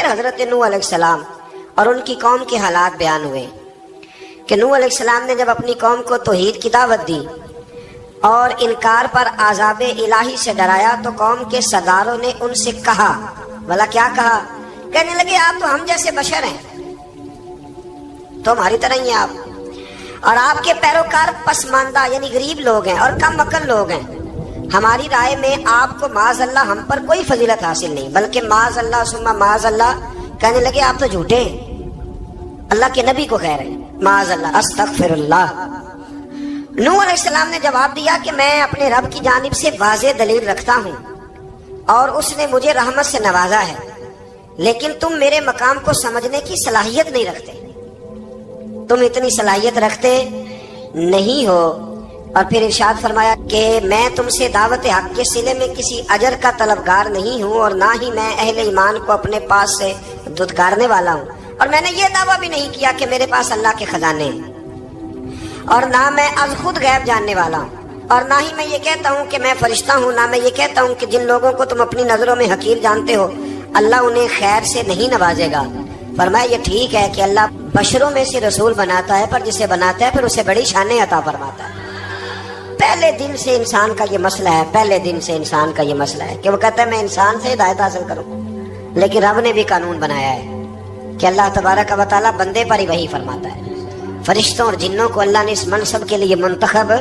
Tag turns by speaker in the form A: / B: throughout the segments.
A: پھر حضرت نوح علیہ السلام اور ان کی قوم کے حالات بیان ہوئے کہ نوح علیہ السلام نے جب اپنی قوم کو توحید کی دعوت دی اور انکار پر عذاب الہی سے ڈرایا تو قوم کے سرداروں نے ان سے کہا، بھلا کیا کہا؟ کہنے لگے آپ تو ہم جیسے بشر ہیں، تو ہماری طرح ہی ہیں آپ، اور آپ کے پیروکار پسماندہ یعنی غریب لوگ ہیں اور کم عقل لوگ ہیں۔ ہماری رائے میں آپ کو معاذ اللہ ہم پر کوئی فضیلت حاصل نہیں، بلکہ معاذ اللہ ثم معاذ اللہ۔ کہنے لگے آپ تو جھوٹے ہیں، اللہ کے نبی کو کہہ رہے ہیں معاذ اللہ، استغفر اللہ۔ نوح علیہ السلام نے جواب دیا کہ میں اپنے رب کی جانب سے واضح دلیل رکھتا ہوں اور اس نے مجھے رحمت سے نوازا ہے، لیکن تم میرے مقام کو سمجھنے کی صلاحیت نہیں رکھتے، تم اتنی صلاحیت رکھتے نہیں ہو۔ اور پھر ارشاد فرمایا کہ میں تم سے دعوت حق کے صلے میں کسی اجر کا طلبگار نہیں ہوں اور نہ ہی میں اہل ایمان کو اپنے پاس سے دھتکارنے والا ہوں، اور میں نے یہ دعویٰ بھی نہیں کیا کہ میرے پاس اللہ کے خزانے ہیں، اور نہ میں از خود غیب جاننے والا ہوں، اور نہ ہی میں یہ کہتا ہوں کہ میں فرشتہ ہوں، نہ میں یہ کہتا ہوں کہ جن لوگوں کو تم اپنی نظروں میں حقیر جانتے ہو اللہ انہیں خیر سے نہیں نوازے گا۔ فرمایا یہ ٹھیک ہے کہ اللہ بشروں میں سے رسول بناتا ہے، پر جسے بناتا ہے پھر اسے بڑی شانیں عطا فرماتا ہے۔ پہلے دن سے انسان کا یہ مسئلہ ہے، پہلے دن سے انسان کا یہ مسئلہ ہے کہ وہ کہتا ہے میں انسان سے ہدایت حاصل کروں، لیکن رب نے بھی قانون بنایا ہے کہ اللہ تبارک و تعالیٰ بندے پر ہی وحی فرماتا ہے، فرشتوں اور جنوں کو اللہ نے اس منصب کے لیے منتخب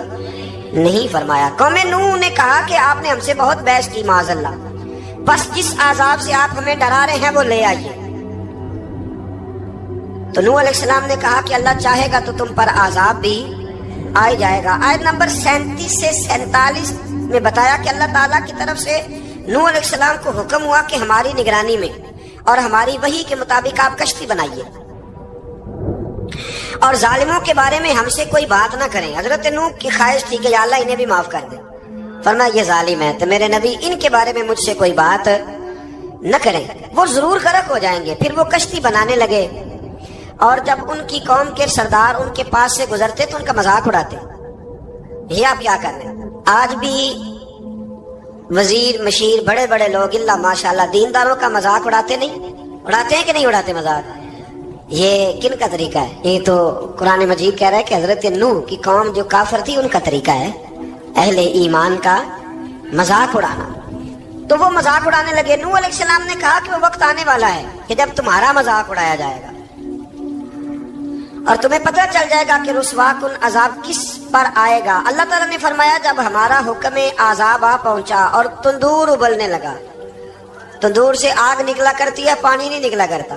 A: نہیں فرمایا۔ قوم نوح نے کہا کہ آپ نے ہم سے بہت بحث کی معاذ اللہ، بس جس عذاب سے آپ ہمیں ڈرا رہے ہیں وہ لے آئیے۔ تو نوح علیہ السلام نے کہا کہ اللہ چاہے گا تو تم پر عذاب بھی آ جائے گا۔ آیت نمبر 37 سے 47 میں بتایا کہ اللہ تعالیٰ کی طرف سے نوح علیہ السلام کو حکم ہوا کہ ہماری نگرانی میں اور ہماری وحی کے مطابق آپ کشتی بنائیے اور ظالموں کے بارے میں ہم سے کوئی بات نہ کریں۔ حضرت نوح کی خواہش تھی کہ یا اللہ انہیں بھی معاف کر دے، فرمایا یہ ظالم ہے تو میرے نبی ان کے بارے میں مجھ سے کوئی بات نہ کریں، وہ ضرور غرق ہو جائیں گے۔ پھر وہ کشتی بنانے لگے اور جب ان کی قوم کے سردار ان کے پاس سے گزرتے تو ان کا مذاق اڑاتے، یہ آپ کیا کر رہے ہیں؟ آج بھی وزیر مشیر بڑے بڑے لوگ اللہ ماشاءاللہ دینداروں کا مذاق اڑاتے نہیں؟ اڑاتے ہیں کہ نہیں اڑاتے مذاق؟ یہ کن کا طریقہ ہے؟ یہ تو قرآن مجید کہہ رہا ہے کہ حضرت نوح کی قوم جو کافر تھی ان کا طریقہ ہے اہل ایمان کا مذاق اڑانا۔ تو وہ مذاق اڑانے لگے۔ نوح علیہ السلام نے کہا کہ وہ وقت آنے والا ہے کہ جب تمہارا مذاق اڑایا جائے گا اور تمہیں پتہ چل جائے گا کہ رسوا کن عذاب کس پر آئے گا۔ اللہ تعالیٰ نے فرمایا جب ہمارا حکم عذاب آ پہنچا اور تندور ابلنے لگا، تندور سے آگ نکلا کرتی ہے، پانی نہیں نکلا کرتا،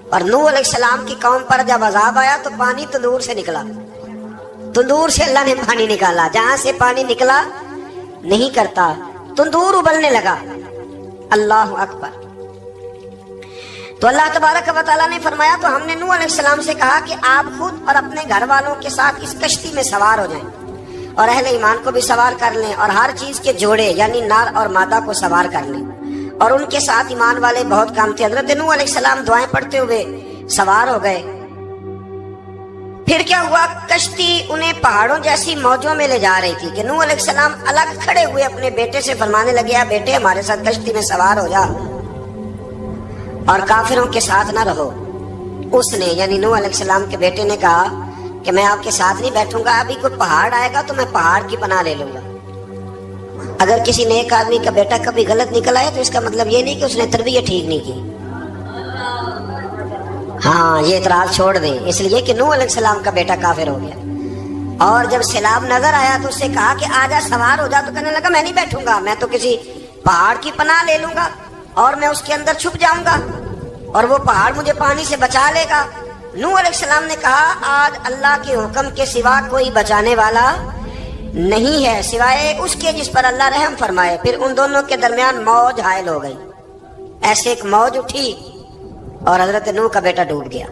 A: اور نوح علیہ السلام کی قوم پر جب عذاب آیا تو پانی تندور سے نکلا، تندور سے اللہ نے پانی نکالا، جہاں سے پانی نکلا نہیں کرتا، تندور ابلنے لگا۔ اللہ اکبر۔ تو اللہ تبارک و تعالیٰ نے فرمایا تو ہم نے نوح علیہ السلام سے کہا کہ آپ خود اور اپنے گھر والوں کے ساتھ اس کشتی میں سوار ہو جائیں اور اہل ایمان کو بھی سوار کر لیں اور ہر چیز کے جوڑے یعنی نر اور مادہ کو سوار کر لیں، اور ان کے ساتھ ایمان والے بہت کام تھے۔ حضرت نوح علیہ السلام دعائیں پڑھتے ہوئے سوار ہو گئے۔ پھر کیا ہوا؟ کشتی انہیں پہاڑوں جیسی موجوں میں لے جا رہی تھی کہ نوح علیہ السلام الگ کھڑے ہوئے اپنے بیٹے سے فرمانے لگے بیٹے ہمارے ساتھ کشتی میں سوار ہو جا اور کافروں کے ساتھ نہ رہو۔ اس نے یعنی نوح علیہ السلام کے بیٹے نے کہا کہ میں آپ کے ساتھ نہیں بیٹھوں گا، ابھی کوئی پہاڑ آئے گا تو میں پہاڑ کی پناہ لے لوں گا۔ اگر کسی نیک آدمی کا بیٹا کبھی غلط نکل آئے تو اس کا مطلب یہ نہیں کہ اس نے تربیت ٹھیک نہیں کی، ہاں یہ اعتراض چھوڑ دیں، اس لیے کہ نوح علیہ السلام کا بیٹا کافر ہو گیا۔ اور جب سیلاب نظر آیا تو اس سے کہا کہ آجا سوار ہو جا، تو کہنے لگا میں نہیں بیٹھوں گا، میں تو کسی پہاڑ کی پناہ لے لوں گا اور میں اس کے اندر چھپ جاؤں گا اور وہ پہاڑ مجھے پانی سے بچا لے گا۔ نوح علیہ السلام نے کہا آج اللہ کے حکم کے سوا کوئی بچانے والا نہیں ہے سوائے اس کے جس پر اللہ رحم فرمائے۔ پھر ان دونوں کے درمیان موج حائل ہو گئی، ایسے ایک موج اٹھی اور حضرت نوح کا بیٹا ڈوب گیا۔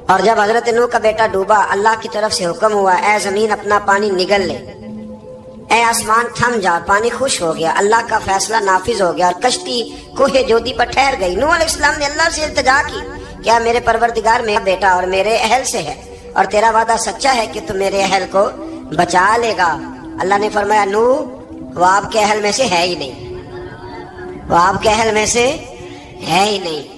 A: اور جب حضرت نوح کا بیٹا ڈوبا اللہ کی طرف سے حکم ہوا اے زمین اپنا پانی نگل لے، اے آسمان تھم جا، پانی خوش ہو گیا، اللہ کا فیصلہ نافذ ہو گیا اور کشتی کوہ جودی پر ٹھہر گئی۔ نوح علیہ السلام نے اللہ سے التجا کی کیا میرے پروردگار میرا بیٹا اور میرے اہل سے ہے اور تیرا وعدہ سچا ہے کہ تم میرے اہل کو بچا لے گا۔ اللہ نے فرمایا نوح وہ آپ کے اہل میں سے ہے ہی نہیں، وہ آپ کے اہل میں سے ہے ہی نہیں۔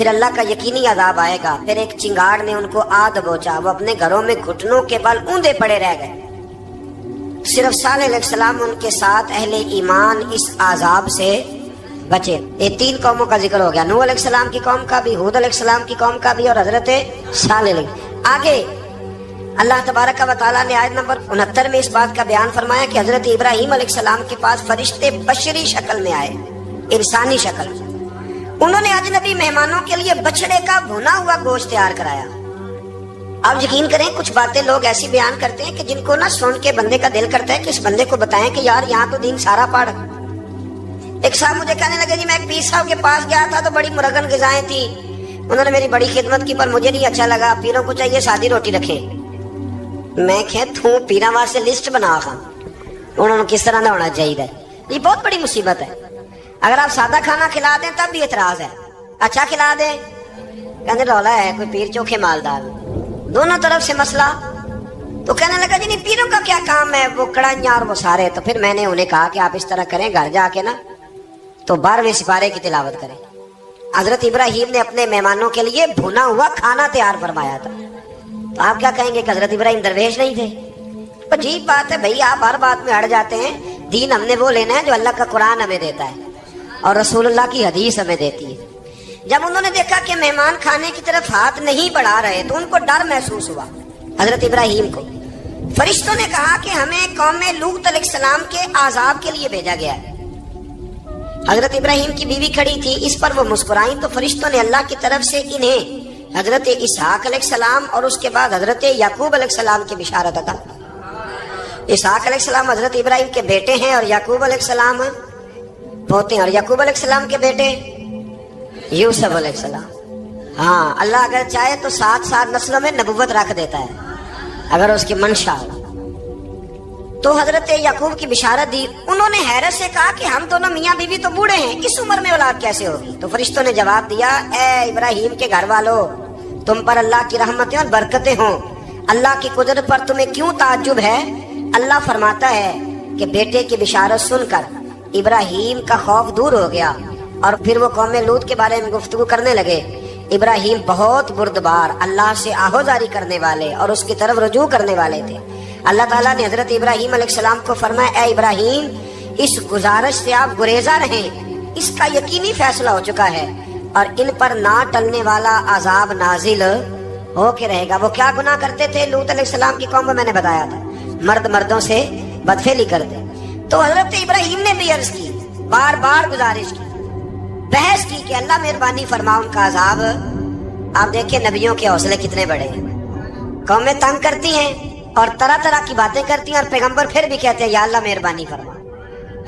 A: پھر اللہ کا یقینی عذاب آئے گا۔ پھر ایک چنگاڑ نے ان کو آ دبوچا، وہ اپنے گھروں میں گھٹنوں کے بل اوندے پڑے رہ گئے۔ صرف صالح علیہ السلام ان کے ساتھ اہل ایمان اس عذاب سے بچے۔ یہ 3 قوموں کا ذکر ہو گیا، نوح علیہ السلام کی قوم کا بھی، ہود علیہ السلام کی قوم کا بھی، اور حضرت صالح علیہ۔ آگے اللہ تبارک و تعالیٰ نے آیت نمبر 69 میں اس بات کا بیان فرمایا کہ حضرت ابراہیم علیہ السلام کے پاس فرشتے بشری شکل میں آئے، انسانی شکل۔ انہوں نے اجنبی مہمانوں کے لیے بچڑے کا بھنا ہوا گوشت تیار کرایا۔ اب یقین کریں کچھ باتیں لوگ ایسی بیان کرتے ہیں کہ جن کو نہ سن کے بندے کا دل کرتا ہے کہ اس بندے کو بتائیں کہ یار یہاں تو دین سارا پڑھ۔ ایک صاحب مجھے کہنے لگے جی میں ایک پیر صاحب کے پاس گیا تھا تو بڑی مرغن غذائیں تھی، انہوں نے میری بڑی خدمت کی پر مجھے نہیں اچھا لگا، پیروں کو چاہیے سادی روٹی رکھے۔ میں کہتا ہوں پیراں واسطے لسٹ بنا خاں انہوں نے کس طرح نہ ہونا چاہیے۔ یہ بہت بڑی مصیبت ہے۔ اگر آپ سادہ کھانا کھلا دیں تب بھی اعتراض ہے، اچھا کھلا دیں کہنے رولا ہے کوئی پیر چوکھے مالدار، دونوں طرف سے مسئلہ۔ تو کہنے لگا جی نہیں پیروں کا کیا کام ہے، وہ کڑائیاں اور وہ سارے۔ تو پھر میں نے انہیں کہا کہ آپ اس طرح کریں، گھر جا کے نا تو 12ویں سپارے کی تلاوت کریں۔ حضرت ابراہیم نے اپنے مہمانوں کے لیے بھنا ہوا کھانا تیار فرمایا تھا۔ تو آپ کیا کہیں گے کہ حضرت ابراہیم درویش نہیں تھے؟ عجیب بات ہے بھائی، آپ ہر بات میں ہٹ جاتے ہیں۔ دین ہم نے وہ لینا ہے جو اللہ کا قرآن ہمیں دیتا ہے اور رسول اللہ کی حدیث ہمیں دیتی ہے۔ جب انہوں نے دیکھا کہ مہمان کھانے کی طرف ہاتھ نہیں بڑھا رہے تو ان کو ڈر محسوس ہوا۔ حضرت ابراہیم کو فرشتوں نے کہا کہ ہمیں قوم لوط علیہ السلام کے عذاب کے لیے بھیجا گیا ہے۔ حضرت ابراہیم کی بیوی کھڑی تھی، اس پر وہ مسکرائیں تو فرشتوں نے اللہ کی طرف سے انہیں حضرت اسحاق علیہ السلام اور اس کے بعد حضرت یعقوب علیہ السلام کی بشارت عطا۔ اسحاق علیہ السلام حضرت ابراہیم کے بیٹے ہیں اور یعقوب علیہ السلام پوتے ہیں، اور یعقوب علیہ السلام کے بیٹے یوسف علیہ السلام۔ ہاں اللہ اگر چاہے تو 7 نسلوں میں نبوت رکھ دیتا ہے اگر اس کی منشا ہو۔ تو حضرت یعقوب کی بشارت دی۔ انہوں نے حیرت سے کہا کہ ہم دونوں میاں بیوی تو بوڑھے ہیں، اس عمر میں اولاد کیسے ہوگی؟ تو فرشتوں نے جواب دیا اے ابراہیم کے گھر والوں، تم پر اللہ کی رحمتیں اور برکتیں ہوں، اللہ کی قدرت پر تمہیں کیوں تعجب ہے؟ اللہ فرماتا ہے کہ بیٹے کی بشارت سن کر ابراہیم کا خوف دور ہو گیا اور پھر وہ قوم لوط کے بارے میں گفتگو کرنے لگے۔ ابراہیم بہت بردبار، اللہ سے آہوزاری کرنے والے اور اس کی طرف رجوع کرنے والے تھے۔ اللہ تعالیٰ نے حضرت ابراہیم علیہ السلام کو فرمایا اے ابراہیم اس گزارش سے آپ گریزاں رہیں، اس کا یقینی فیصلہ ہو چکا ہے اور ان پر نہ ٹلنے والا عذاب نازل ہو کے رہے گا۔ وہ کیا گناہ کرتے تھے؟ لوط علیہ السلام کی قوم میں میں نے بتایا تھا مرد مردوں سے بدفعلی کرتے۔ تو حضرت ابراہیم نے بھی عرض کی، بار بار گزارش کی، بحث کی کہ اللہ مہربانی فرما ان کا عذاب۔ آپ دیکھیں نبیوں کے حوصلے کتنے بڑے ہیں، قومیں تنگ کرتی ہیں اور طرح طرح کی باتیں کرتی ہیں اور پیغمبر پھر بھی کہتے ہیں یا اللہ مہربانی فرما،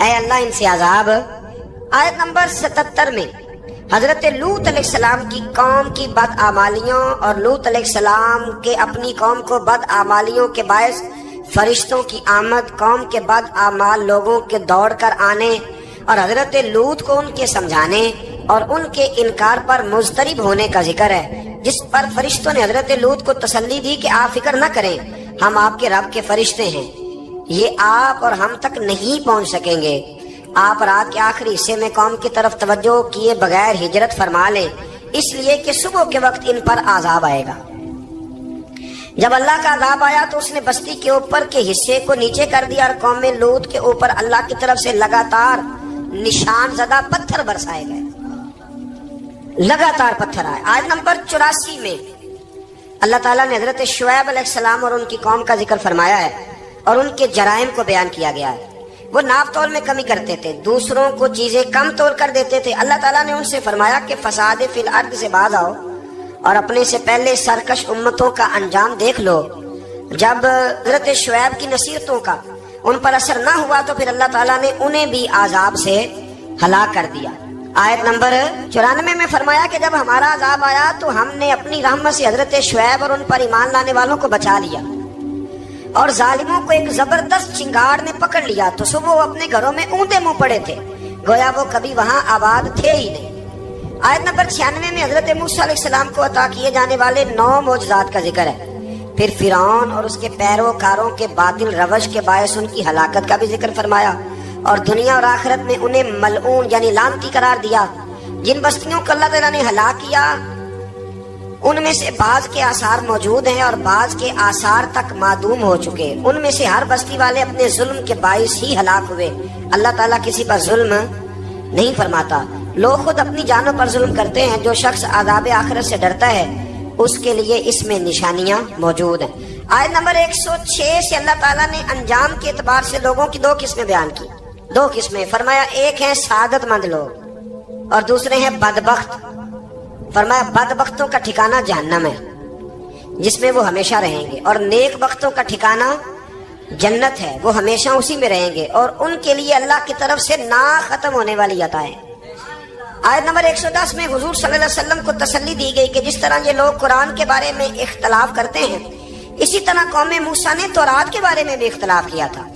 A: اے اللہ ان سے عذاب۔ آیت نمبر 77 میں حضرت لوط علیہ السلام کی قوم کی بدعمالیوں اور لوط علیہ السلام کے اپنی قوم کو بدعمالیوں کے باعث فرشتوں کی آمد، قوم کے بدعمال لوگوں کے دوڑ کر آنے اور حضرت لوط کو ان کے سمجھانے اور ان کے انکار پر مضطرب ہونے کا ذکر ہے، جس پر فرشتوں نے حضرت لوط کو تسلی دی کہ آپ فکر نہ کریں، ہم آپ کے رب کے فرشتے ہیں، یہ آپ اور ہم تک نہیں پہنچ سکیں گے۔ آپ رات کے آخری حصے میں قوم کی طرف توجہ کیے بغیر ہجرت فرما لیں، اس لیے کہ صبح کے وقت ان پر عذاب آئے گا۔ جب اللہ کا عذاب آیا تو اس نے بستی کے اوپر کے حصے کو نیچے کر دیا اور قوم لوط کے اوپر اللہ کی طرف سے لگاتار نشان زدہ پتھر برسائے گئے، لگاتار پتھر آئے۔ آیت نمبر 84 میں اللہ تعالیٰ نے حضرت شعیب علیہ السلام اور ان کی قوم کا ذکر فرمایا ہے اور ان کے جرائم کو بیان کیا گیا ہے۔ وہ ناپ تول میں کمی کرتے تھے، دوسروں کو چیزیں کم تول کر دیتے تھے۔ اللہ تعالیٰ نے ان سے فرمایا کہ فساد فی الارض سے باز آؤ اور اپنے سے پہلے سرکش امتوں کا انجام دیکھ لو۔ جب حضرت شعیب کی نصیحتوں کا ان پر اثر نہ ہوا تو پھر اللہ تعالیٰ نے انہیں بھی عذاب سے ہلاک کر دیا۔ آیت نمبر 94 میں فرمایا کہ جب ہمارا عذاب آیا تو ہم نے اپنی رحمت سے حضرت شعیب اور ان پر ایمان لانے والوں کو بچا لیا اور ظالموں کو ایک زبردست چنگاڑ نے پکڑ لیا تو صبح وہ اپنے گھروں میں اوندے منہ پڑے تھے، گویا وہ کبھی وہاں آباد تھے ہی نہیں۔ آیت نمبر 96 میں حضرت موسیٰ علیہ السلام کو عطا کیے جانے والے 9 معجزات کا ذکر ہے۔ پھر فرعون اور اس کے پیروکاروں کے باطل روش کے باعث ان کی ہلاکت کا بھی ذکر فرمایا اور دنیا اور آخرت میں انہیں ملعون یعنی لعنتی قرار دیا۔ جن بستیوں کو اللہ تعالیٰ نے ہلاک کیا ان میں سے بعض کے آثار موجود ہیں اور بعض کے آثار تک معدوم ہو چکے. ان میں سے ہر بستی والے اپنے ظلم کے باعث ہی ہلاک ہوئے. اللہ تعالیٰ کسی پر ظلم نہیں فرماتا. لوگ خود اپنی جانوں پر ظلم کرتے ہیں. جو شخص عذاب آخرت سے ڈرتا ہے اس کے لیے اس میں نشانیاں موجود ہیں. آیت نمبر 106 سے اللہ تعالیٰ نے انجام کے اعتبار سے لوگوں کی 2 قسمیں بیان کی. 2 قسمیں فرمایا. ایک ہے سعادت مند لوگ اور دوسرے ہیں بدبخت. فرمایا بدبختوں کا ٹھکانہ جہنم ہے جس میں وہ ہمیشہ رہیں گے، اور نیک بختوں کا ٹھکانہ جنت ہے، وہ ہمیشہ اسی میں رہیں گے، اور ان کے لیے اللہ کی طرف سے نا ختم ہونے والی عطا ہے. آیت نمبر 110 میں حضور صلی اللہ علیہ وسلم کو تسلی دی گئی کہ جس طرح یہ لوگ قرآن کے بارے میں اختلاف کرتے ہیں اسی طرح قوم موسیٰ نے تورات کے بارے میں بھی اختلاف کیا تھا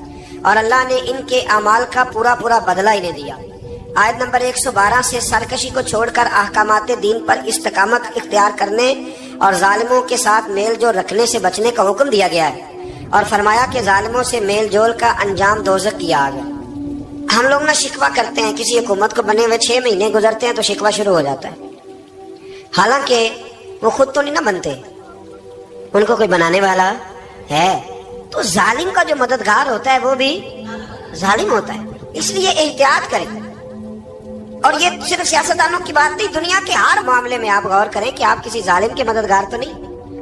A: اور اللہ نے ان کے اعمال کا پورا بدلہ انہیں دیا. آیت نمبر 112 سے سرکشی کو چھوڑ کر احکامات دین پر استقامت اختیار کرنے اور ظالموں کے ساتھ میل جول رکھنے سے بچنے کا حکم دیا گیا ہے اور فرمایا کہ ظالموں سے میل جول کا انجام دوزخ کی آگ ہے. ہم لوگ نہ شکوہ کرتے ہیں، کسی حکومت کو بنے ہوئے 6 مہینے گزرتے ہیں تو شکوہ شروع ہو جاتا ہے، حالانکہ وہ خود تو نہیں نہ بنتے، ان کو کوئی بنانے والا ہے. تو ظالم کا جو مددگار ہوتا ہے وہ بھی ظالم ہوتا ہے. اس لیے احتیاط کریں. اور یہ صرف سیاستدانوں کی بات نہیں، دنیا کے ہر معاملے میں آپ غور کریں کہ آپ کسی ظالم کے مددگار تو نہیں.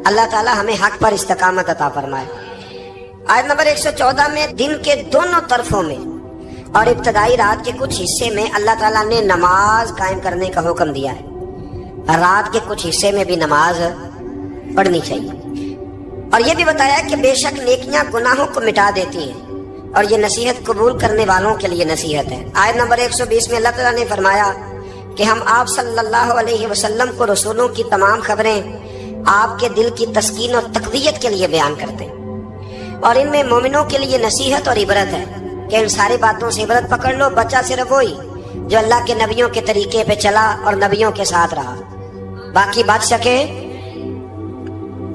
A: اللہ تعالیٰ ہمیں حق پر استقامت عطا فرمائے. آیت نمبر 114 میں دن کے دونوں طرفوں میں اور ابتدائی رات کے کچھ حصے میں اللہ تعالیٰ نے نماز قائم کرنے کا حکم دیا ہے. رات کے کچھ حصے میں بھی نماز پڑھنی چاہیے، اور یہ بھی بتایا کہ بے شک نیکیاں گناہوں کو مٹا دیتی ہیں اور یہ نصیحت قبول کرنے والوں کے لیے نصیحت ہے. آیت نمبر 120 میں اللہ تعالیٰ نے فرمایا کہ ہم آپ صلی اللہ علیہ وسلم کو رسولوں کی تمام خبریں آپ کے دل کی تسکین اور تقویت کے لیے بیان کرتے ہیں، اور ان میں مومنوں کے لیے نصیحت اور عبرت ہے کہ ان ساری باتوں سے عبرت پکڑ لو. بچہ صرف وہی جو اللہ کے نبیوں کے طریقے پہ چلا اور نبیوں کے ساتھ رہا، باقی بچ سکے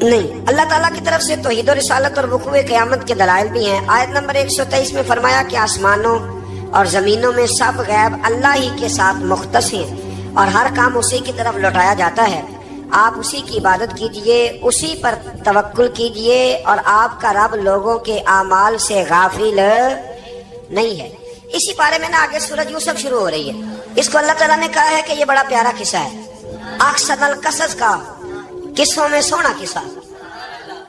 A: نہیں. اللہ تعالیٰ کی طرف سے توحید و رسالت اور وقوع قیامت کے دلائل بھی ہیں. آیت نمبر 123 میں فرمایا کہ آسمانوں اور زمینوں میں سب غیب اللہ ہی کے ساتھ مختص ہیں اور ہر کام اسی کی طرف لوٹایا جاتا ہے. آپ اسی کی عبادت کیجئے، اسی پر توکل کیجئے، اور آپ کا رب لوگوں کے اعمال سے غافل نہیں ہے. اسی بارے میں نا آگے سورۃ یوسف شروع ہو رہی ہے. اس کو اللہ تعالیٰ نے کہا ہے کہ یہ بڑا پیارا قصہ ہے، احسن القصص کا، قصوں میں سونا قصہ.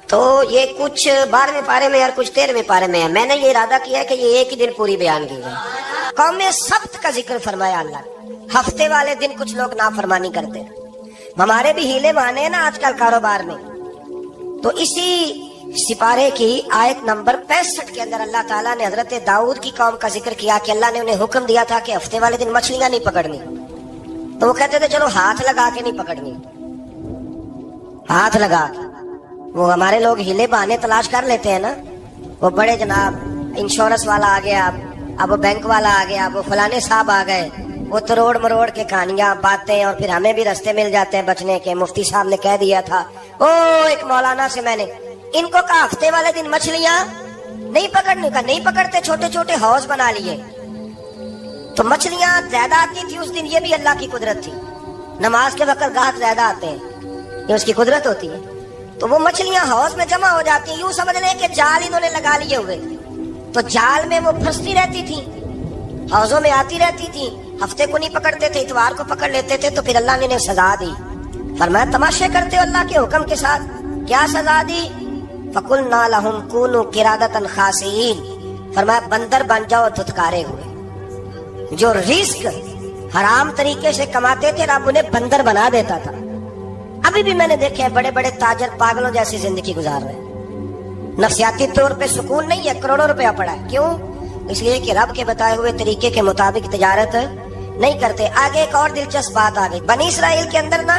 A: تو یہ کچھ 12ویں پارے میں اور کچھ 13ویں پارے میں ہے. میں نے یہ ارادہ کیا ہے کہ یہ ایک ہی دن پوری بیان کی جائے. قوم سبت کا ذکر فرمایا اللہ نے. ہفتے والے دن کچھ لوگ نافرمانی کرتے ہیں. ہمارے بھی ہیلے بہانے ہیں نا آج کل کاروبار میں. تو اسی سپارے کی آیت نمبر 65 کے اندر اللہ تعالیٰ نے حضرت داؤد کی قوم کا ذکر کیا کہ اللہ نے انہیں حکم دیا تھا کہ ہفتے والے دن مچھلیاں نہیں پکڑنی. تو وہ کہتے تھے چلو ہاتھ لگا کے نہیں پکڑنی، ہاتھ لگا کے. وہ ہمارے لوگ ہیلے بہانے تلاش کر لیتے ہیں نا. وہ بڑے جناب انشورنس والا آ گیا، اب وہ بینک والا آ گیا، اب وہ فلانے صاحب آ گئے، وہ تروڑ مروڑ کے کہانیاں باتیں، اور پھر ہمیں بھی رستے مل جاتے ہیں بچنے کے. مفتی صاحب نے کہہ دیا تھا، ایک مولانا سے میں نے ان کو کہا ہفتے والے دن مچھلیاں نہیں پکڑنے کا. نہیں پکڑتے، چھوٹے چھوٹے حوض بنا لیے تو مچھلیاں زیادہ آتی تھی اس دن. یہ بھی اللہ کی قدرت تھی. نماز کے وقت گاہک زیادہ آتے ہیں، یہ اس کی قدرت ہوتی ہے. تو وہ مچھلیاں حوض میں جمع ہو جاتی ہیں. یوں سمجھ لیں کہ جال انہوں نے لگا لیے ہوئے، تو جال میں وہ پھنستی رہتی تھی، حوضوں میں آتی رہتی تھی. ہفتے کو نہیں پکڑتے تھے، اتوار کو پکڑ لیتے تھے. تو پھر اللہ نے انہیں سزا دی. فرمایا تماشے کرتے ہو اللہ کے حکم کے ساتھ. کیا سزا دی؟ فَقُلْنَا لَهُمْ كُونُوا قِرَادَةً خَاسِئِينَ. فرمایا بندر بن جاؤ دھتکارے ہوئے. جو رزق حرام طریقے سے کماتے تھے رب انہیں بندر بنا دیتا تھا. ابھی بھی میں نے دیکھے ہیں بڑے بڑے تاجر پاگلوں جیسی زندگی گزار رہے ہیں. نفسیاتی طور پہ سکون نہیں ہے، کروڑوں روپیہ پڑا ہے. کیوں؟ اس لیے کہ رب کے بتائے ہوئے طریقے کے مطابق تجارت نہیں کرتے. آگے ایک اور دلچسپ بات آ گئی. بنی اسرائیل کے اندر نا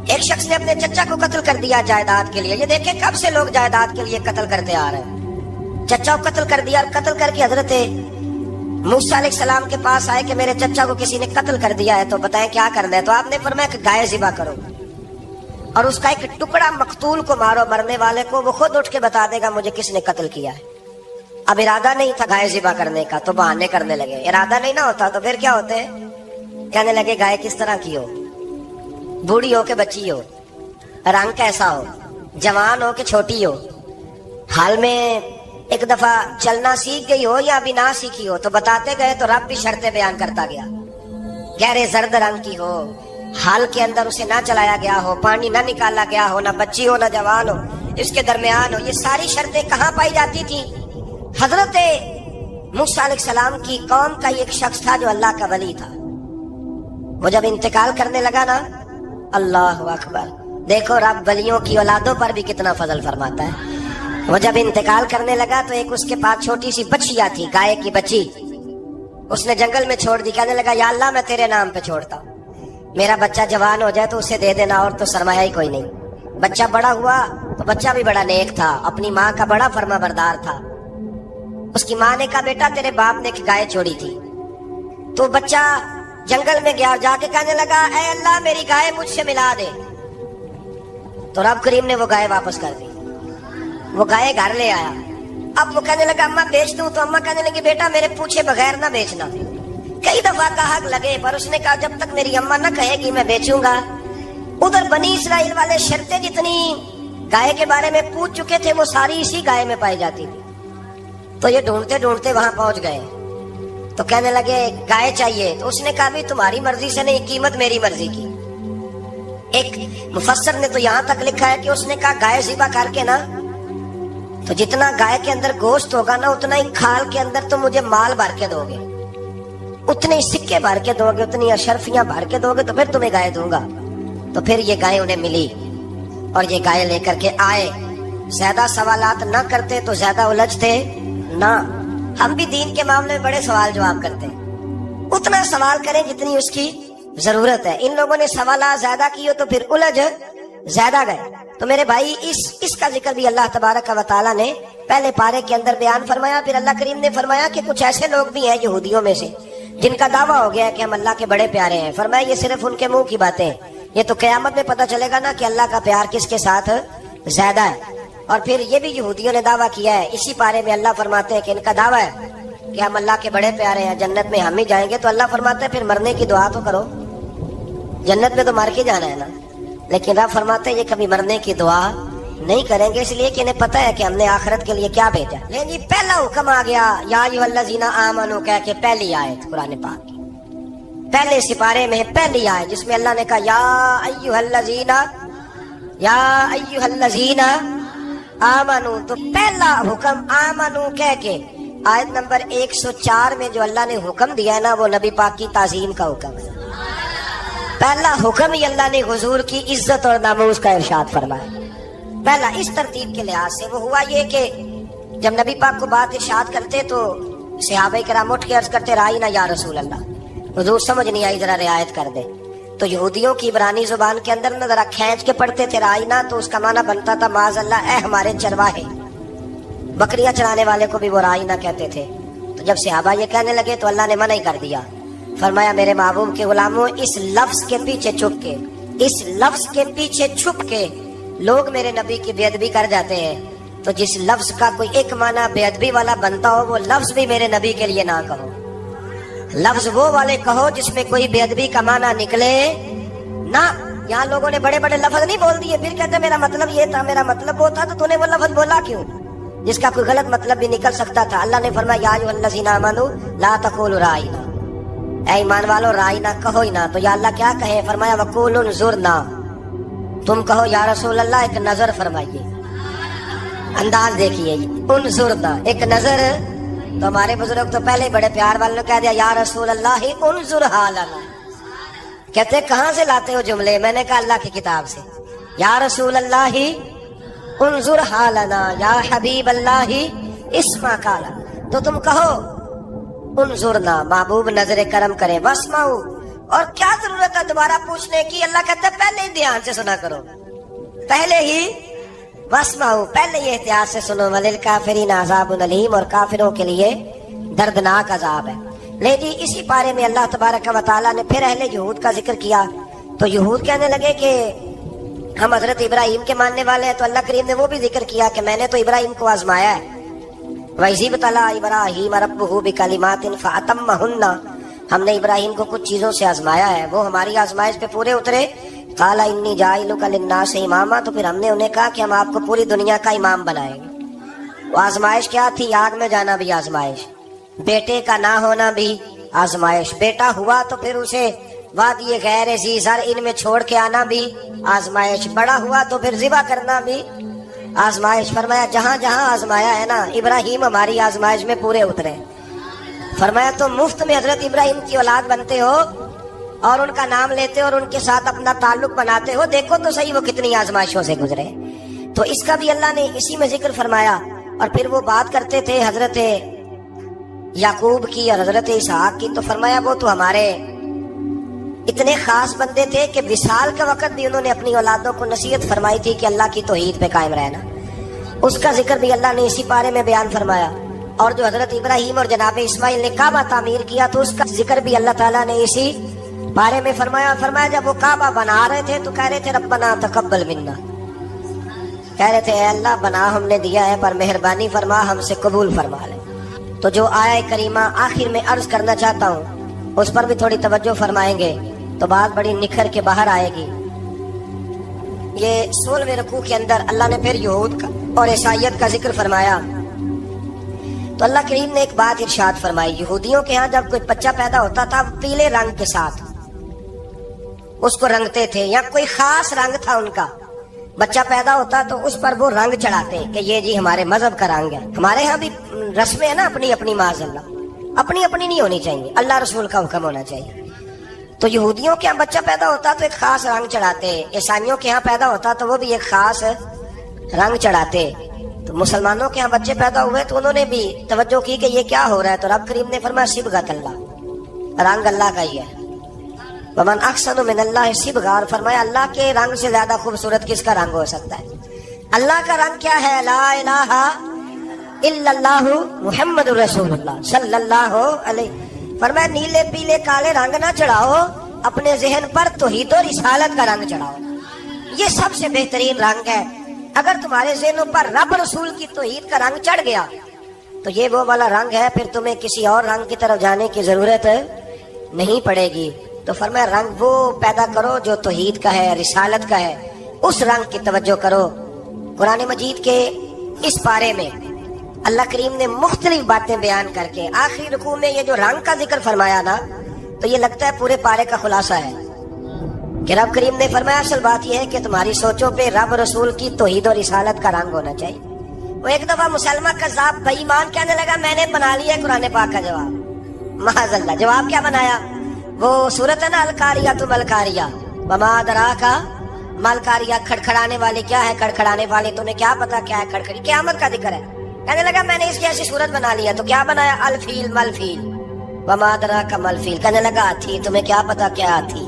A: ایک شخص نے اپنے چچا کو قتل کر دیا جائیداد کے لیے. یہ دیکھیں کب سے لوگ جائیداد کے لیے قتل کرتے آ رہے ہیں. چچا کو قتل کر دیا، اور قتل کر کے حضرت موسیٰ علیہ السلام کے پاس آئے کہ میرے چچا کو کسی نے قتل کر دیا ہے، تو بتائیں کیا کرنا ہے. تو آپ نے فرمایا کہ گائے ذبح کرو اور اس کا ایک ٹکڑا مقتول کو مارو، مرنے والے کو. وہ خود اٹھ کے بتا دے گا مجھے کس نے قتل کیا ہے. اب ارادہ نہیں تھا گائے ذبح کرنے کا تو بہانے کرنے لگے. ارادہ نہیں نہ ہوتا تو پھر کیا ہوتے ہیں؟ کہنے لگے گائے کس طرح کی ہو، بوڑھی ہو کہ بچی ہو، رنگ کیسا ہو، جوان ہو کہ چھوٹی ہو، حال میں ایک دفعہ چلنا سیکھ گئی ہو یا ابھی نہ سیکھی ہو؟ تو بتاتے گئے تو رب بھی شرطیں بیان کرتا گیا. گہرے زرد رنگ کی ہو، حال کے اندر اسے نہ چلایا گیا ہو، پانی نہ نکالا گیا ہو، نہ بچی ہو نہ جوان ہو، اس کے درمیان ہو. یہ ساری شرطیں کہاں پائی جاتی تھی؟ حضرت موسیٰ علیہ السلام کی قوم کا ایک شخص تھا جو اللہ کا ولی تھا. وہ جب انتقال کرنے لگا نا، اللہ اکبر، دیکھو رب ولیوں کی اولادوں پر بھی کتنا فضل فرماتا ہے. وہ جب انتقال کرنے لگا تو ایک اس کے پاس چھوٹی سی بچیا تھی، گائے کی بچی، اس نے جنگل میں چھوڑ دی. کہنے لگا یا اللہ میں تیرے نام پہ چھوڑتا ہوں، میرا بچہ جوان ہو جائے تو اسے دے دینا، اور تو سرمایہ ہی کوئی نہیں. بچہ بڑا ہوا تو بچہ بھی بڑا نیک تھا، اپنی ماں کا بڑا فرما بردار تھا. اس کی ماں نے کہا بیٹا تیرے باپ نے ایک گائے چھوڑی تھی. تو بچہ جنگل میں گیا اور جا کے کہنے لگا اے اللہ میری گائے مجھ سے ملا دے. تو رب کریم نے وہ گائے واپس کر دی. وہ گائے گھر لے آیا. اب وہ کہنے لگا اماں بیچ دوں، تو اماں کہنے لگی بیٹا میرے پوچھے بغیر نہ بیچنا. کئی دفعہ کا حق لگے پر اس نے کہا جب تک میری اماں نہ کہے گی میں بیچوں گا. ادھر بنی اسرائیل والے شرطیں جتنی گائے کے بارے میں پوچھ چکے تھے وہ ساری اسی گائے میں پائی جاتی تھی. تو یہ ڈھونڈتے ڈھونڈتے وہاں پہنچ گئے. تو کہنے لگے گائے چاہیے. تو اس نے کہا بھی تمہاری مرضی سے نہیں، قیمت میری مرضی کی. ایک مفسر نے تو یہاں تک لکھا ہے کہ اس نے کہا گائے ذبح کر کے نا، تو جتنا گائے کے اندر گوشت ہوگا نا اتنا ہی کھال کے اندر تو مجھے مال بھر کے دو گے، اتنے ہی سکے بھر کے دو گے، اتنی اشرفیاں بھر کے دو گے تو پھر تمہیں گائے دوں گا. تو پھر یہ گائے انہیں ملی اور یہ گائے لے کر کے آئے. زیادہ سوالات نہ کرتے تو زیادہ الجھتے نہ. ہم بھی دین کے معاملے میں بڑے سوال جواب کرتے ہیں، اتنا سوال کریں جتنی اس کی ضرورت ہے. ان لوگوں نے سوالات زیادہ کیے تو پھر الجھ زیادہ گئے. تو میرے بھائی اس کا ذکر بھی اللہ تبارک و تعالیٰ نے پہلے پارے کے اندر بیان فرمایا. پھر اللہ کریم نے فرمایا کہ کچھ ایسے لوگ بھی ہیں یہودیوں میں سے جن کا دعویٰ ہو گیا ہے کہ ہم اللہ کے بڑے پیارے ہیں. فرمایا یہ صرف ان کے منہ کی باتیں ہیں، یہ تو قیامت میں پتہ چلے گا نا کہ اللہ کا پیار کس کے ساتھ زیادہ ہے. اور پھر یہ بھی یہودیوں نے دعویٰ کیا ہے. اسی پارے میں اللہ فرماتے ہیں کہ ان کا دعویٰ ہے کہ ہم اللہ کے بڑے پیارے ہیں، جنت میں ہم ہی جائیں گے. تو اللہ فرماتے ہیں پھر مرنے کی دعا تو کرو، جنت میں تو مر کے جانا ہے نا. لیکن رب فرماتے ہیں یہ کبھی مرنے کی دعا نہیں کریں گے، اس لیے کہ انہیں پتہ ہے کہ ہم نے آخرت کے لیے کیا بھیجا. لیکن جی پہلا حکم آ گیا یا ایھا الذین آمنوا کہہ کے پہلی آیت قرآن پاک کی پہلے سپارے میں پہلی آیت جس میں اللہ نے کہا یا ایھا الذین آمنوا. تو پہلا حکم آمنوا کہہ کے آیت نمبر 104 میں جو اللہ نے حکم دیا ہے نا وہ نبی پاک کی تعظیم کا حکم ہے. پہلا حکم ہی اللہ نے حضور کی عزت اور ناموس کا ارشاد فرمایا. پہلا اس ترتیب کے لحاظ سے وہ ہوا یہ کہ جب نبی پاک کو بات ارشاد کرتے تو صحابہ کرام اٹھ کے عرض کرتے رائنا یا رسول اللہ، حضور سمجھ نہیں آئی ذرا رعایت کر دے. تو یہودیوں کی عبرانی زبان کے اندر نہ ذرا کھینچ کے پڑھتے تھے رائنا، تو اس کا معنی بنتا تھا معاذ اللہ اے ہمارے چرواہے. بکریاں چرانے والے کو بھی وہ رائنا کہتے تھے. تو جب صحابہ یہ کہنے لگے تو اللہ نے منع ہی کر دیا. فرمایا میرے محبوب کے غلاموں اس لفظ کے پیچھے چھپ کے، اس لفظ کے پیچھے چھپ کے لوگ میرے نبی کی بے ادبی کر جاتے ہیں. تو جس لفظ کا کوئی ایک معنی بے ادبی والا بنتا ہو وہ لفظ بھی میرے نبی کے لیے نہ کہو. لفظ وہ والے کہو جس میں کوئی بے ادبی کا معنی نکلے نہ. یہاں لوگوں نے بڑے بڑے لفظ نہیں بول دیے، پھر کہتے میرا مطلب یہ تھا، میرا مطلب وہ تھا. تو تو نے وہ لفظ بولا کیوں جس کا کوئی غلط مطلب بھی نکل سکتا تھا؟ اللہ نے فرمایا یا ایھا الذین آمنوا لا تقولوا رائنا، اے ایمان والو رائنا کہو ہی نہ. تو یا اللہ کیا کہیں؟ فرمایا وقولوا انظرنا، تم کہو یا رسول اللہ ایک نظر فرمائیے. انداز دیکھیے انظرنا ایک نظر. تو ہمارے بزرگ تو پہلے بڑے پیار والوں نے کہہ دیا یا رسول اللہ انظر حالنا. کہتے کہاں سے لاتے ہو جملے؟ میں نے کہا اللہ کی کتاب سے. یا رسول اللہ انظر حالنا یا حبیب اللہ اسمع قالا. تو تم کہو انظرنا، محبوب نظر کرم کرے، واسمعوا، اور کیا ضرورت ہے دوبارہ پوچھنے کی؟ اللہ کہتا ہے پہلے ہی دھیان سے سنا کرو، پہلے ہی واسمعوا، پہلے ہی احتیاط سے سنو. وللکافرین عذاب علیم، اور کافروں کے لیے دردناک عذاب ہے. لے جی اسی پارے میں اللہ تبارک و تعالیٰ نے پھر اہل یہود کا ذکر کیا. تو یہود کہنے لگے کہ ہم حضرت ابراہیم کے ماننے والے ہیں. تو اللہ کریم نے وہ بھی ذکر کیا کہ میں نے تو ابراہیم کو آزمایا ہے. وَإِذِ ابْتَلَىٰ إِبْرَاهِيمَ رَبُّهُ بِكَلِمَاتٍ فَأَتَمَّهُنَّ. ہم نے ابراہیم کو کچھ چیزوں سے آزمایا ہے، وہ ہماری آزمائش پہ پورے اترے۔ قال انی جاعلک للناس اماما، تو پھر ہم نے انہیں کہا کہ ہم آپ کو پوری دنیا کا امام بنائیں گے۔ وہ آزمائش کیا تھی؟ آگ میں جانا بھی آزمائش، بیٹے کا نہ ہونا بھی آزمائش، بیٹا ہوا تو پھر اسے وادی غیر ذی زرع ان میں چھوڑ کے آنا بھی آزمائش، بڑا ہوا تو پھر ذبح کرنا بھی آزمائش۔ فرمایا جہاں جہاں آزمایا ہے نا، ابراہیم ہماری آزمائش میں پورے اترے۔ فرمایا تم مفت میں حضرت ابراہیم کی اولاد بنتے ہو اور ان کا نام لیتے اور ان کے ساتھ اپنا تعلق بناتے ہو، دیکھو تو صحیح وہ کتنی آزمائشوں سے گزرے۔ تو اس کا بھی اللہ نے اسی میں ذکر فرمایا۔ اور پھر وہ بات کرتے تھے حضرت یعقوب کی اور حضرت اسحاق کی، تو فرمایا وہ تو ہمارے اتنے خاص بندے تھے کہ وصال کے وقت بھی انہوں نے اپنی اولادوں کو نصیحت فرمائی تھی کہ اللہ کی توحید پہ قائم رہنا۔ اس کا ذکر بھی اللہ نے اسی پارے میں بیان فرمایا۔ اور جو حضرت ابراہیم اور جناب اسماعیل نے کعبہ تعمیر کیا تو اس کا ذکر بھی اللہ تعالیٰ نے اسی بارے میں فرمایا۔ فرمایا جب وہ کعبہ بنا رہے تھے تو کہہ رہے تھے ربنا تقبل منا، کہہ رہے تھے اے اللہ بنا ہم نے دیا ہے پر مہربانی فرما ہم سے قبول فرما لے۔ تو جو آیہ کریمہ آخر میں عرض کرنا چاہتا ہوں اس پر بھی تھوڑی توجہ فرمائیں گے تو بات بڑی نکھر کے باہر آئے گی۔ یہ 16ویں رکوع کے اندر اللہ نے پھر یہود کا اور عیسائیت کا ذکر فرمایا تو اللہ کریم نے ایک بات ارشاد فرمائی۔ یہودیوں کے ہاں جب کوئی بچہ پیدا ہوتا تھا پیلے رنگ کے ساتھ اس کو رنگتے تھے، یا کوئی خاص رنگ تھا ان کا، بچہ پیدا ہوتا تو اس پر وہ رنگ چڑھاتے کہ یہ جی ہمارے مذہب کا رنگ ہے۔ ہمارے ہاں بھی رسمیں ہیں نا اپنی اپنی، معاذ اللہ اپنی اپنی نہیں ہونی چاہیے، اللہ رسول کا حکم ہونا چاہیے۔ تو یہودیوں کے ہاں بچہ پیدا ہوتا تو ایک خاص رنگ چڑھاتے، عیسائیوں کے ہاں پیدا ہوتا تو وہ بھی ایک خاص رنگ چڑھاتے۔ تو مسلمانوں کے ہاں بچے پیدا ہوئے تو انہوں نے بھی توجہ کی کہ یہ کیا ہو رہا ہے، تو رب کریم نے فرمایا صبغۃ اللہ، رنگ اللہ کا ہی ہے۔ ومن احسن من اللہ صبغۃ، اور فرمایا اللہ کے رنگ سے زیادہ خوبصورت کس کا رنگ ہو سکتا ہے؟ اللہ کا رنگ کیا ہے؟ لا الہ الا اللہ محمد رسول اللہ صلی اللہ علیہ۔ فرمایا نیلے پیلے کالے رنگ نہ چڑھاؤ، اپنے ذہن پر توحید و رسالت کا رنگ چڑھاؤ، یہ سب سے بہترین رنگ ہے۔ اگر تمہارے ذہنوں پر رب رسول کی توحید کا رنگ چڑھ گیا تو یہ وہ والا رنگ ہے، پھر تمہیں کسی اور رنگ کی طرف جانے کی ضرورت نہیں پڑے گی۔ تو فرمایا رنگ وہ پیدا کرو جو توحید کا ہے، رسالت کا ہے، اس رنگ کی توجہ کرو۔ قرآن مجید کے اس پارے میں اللہ کریم نے مختلف باتیں بیان کر کے آخری رکوع میں یہ جو رنگ کا ذکر فرمایا نا، تو یہ لگتا ہے پورے پارے کا خلاصہ ہے کہ رب کریم نے فرمایا اصل بات یہ ہے کہ تمہاری سوچوں پہ رب رسول کی توحید و رسالت کا رنگ ہونا چاہیے۔ وہ ایک دفعہ مسلمہ کذاب بے ایمان کہنے لگا میں نے بنا لیا قرآن پاک کا جواب، معاذ اللہ۔ جواب کیا بنایا؟ وہ سورت ہے نا القاریہ تو ملکاریہ وما ادراک ملکاریہ، کھڑکھڑانے والے کیا ہے، کھڑکھڑانے والے تمہیں کیا پتا کیا ہے کھڑکھڑی، قیامت کا ذکر ہے۔ کہنے لگا میں نے اس کی ایسی صورت بنا لیا، تو کیا بنایا؟ الفیل ملفیل وما ادراک ملفیل۔ کہنے لگا ہاتھی، تمہیں کیا پتا کیا ہاتھی،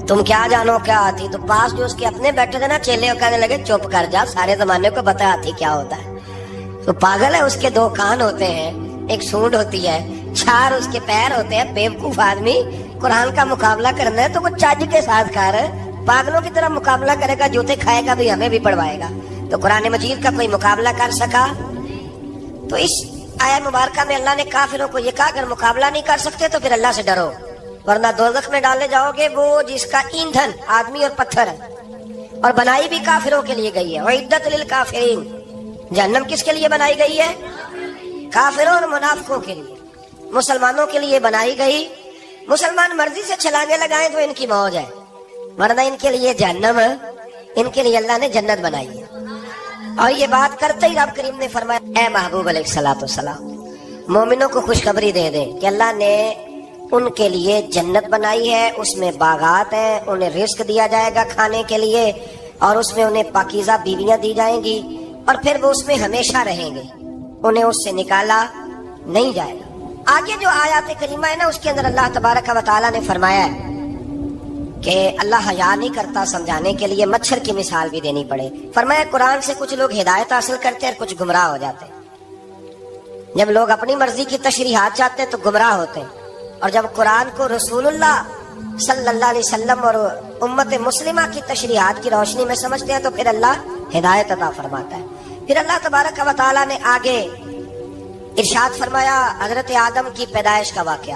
A: تم کیا جانو کیا ہاتھی۔ تو پاس جو اس کے اپنے بیٹھے تھے نا چیلے، کہنے لگے چپ کر جا، سارے زمانے کو پتا ہاتھی کیا ہوتا ہے۔ تو پاگل ہے، اس کے 2 کان ہوتے ہیں، ایک سونڈ ہوتی ہے، 4 اس کے پیر ہوتے ہیں۔ بیوقوف آدمی قرآن کا مقابلہ کرنا ہے تو وہ چج کے ساتھ کر، پاگلوں کی طرح مقابلہ کرے گا، جوتے کھائے گا بھی ہمیں بھی پڑھوائے گا۔ تو قرآن مجید کا کوئی مقابلہ کر سکا؟ تو اس آیت مبارکہ میں اللہ نے کافروں کو یہ کہا اگر مقابلہ نہیں کر سکتے تو پھر اللہ سے ڈرو، ورنہ دوزخ میں ڈالے جاؤ گے، وہ جس کا ایندھن آدمی اور پتھر ہے، اور بنائی بھی کافروں کے لیے گئی ہے۔ وعدت للکافرین، جہنم کس کے لیے بنائی گئی ہے؟ کافروں اور منافقوں کے لیے۔ مسلمانوں کے لیے بنائی گئی، مسلمان مرضی سے چھلانگے لگائیں تو ان کی موج ہے، ورنہ ان کے لیے جہنم، ان کے لیے اللہ نے جنت بنائی ہے۔ اور یہ بات کرتے ہی رب کریم نے فرمایا اے محبوب علیہ الصلوۃ والسلام، مومنوں کو خوشخبری دے دیں کہ اللہ نے ان کے لیے جنت بنائی ہے، اس میں باغات ہیں، انہیں رزق دیا جائے گا کھانے کے لیے، اور اس میں انہیں پاکیزہ بیویاں دی جائیں گی، اور پھر وہ اس میں ہمیشہ رہیں گے، انہیں اس سے نکالا نہیں جائے گا۔ آگے جو آیات کریمہ ہے نا، اس کے اندر اللہ تبارک و تعالیٰ نے فرمایا ہے کہ اللہ حیا نہیں کرتا سمجھانے کے لیے مچھر کی مثال بھی دینی پڑے۔ فرمایا قرآن سے کچھ لوگ ہدایت حاصل کرتے ہیں اور کچھ گمراہ ہو جاتے ہیں۔ جب لوگ اپنی مرضی کی تشریحات چاہتے ہیں تو گمراہ ہوتے ہیں، اور جب قرآن کو رسول اللہ صلی اللہ علیہ وسلم اور امت مسلمہ کی تشریحات کی روشنی میں سمجھتے ہیں تو پھر اللہ ہدایت عطا فرماتا ہے۔ پھر اللہ تبارک و تعالیٰ نے آگے ارشاد فرمایا حضرت آدم کی پیدائش کا واقعہ۔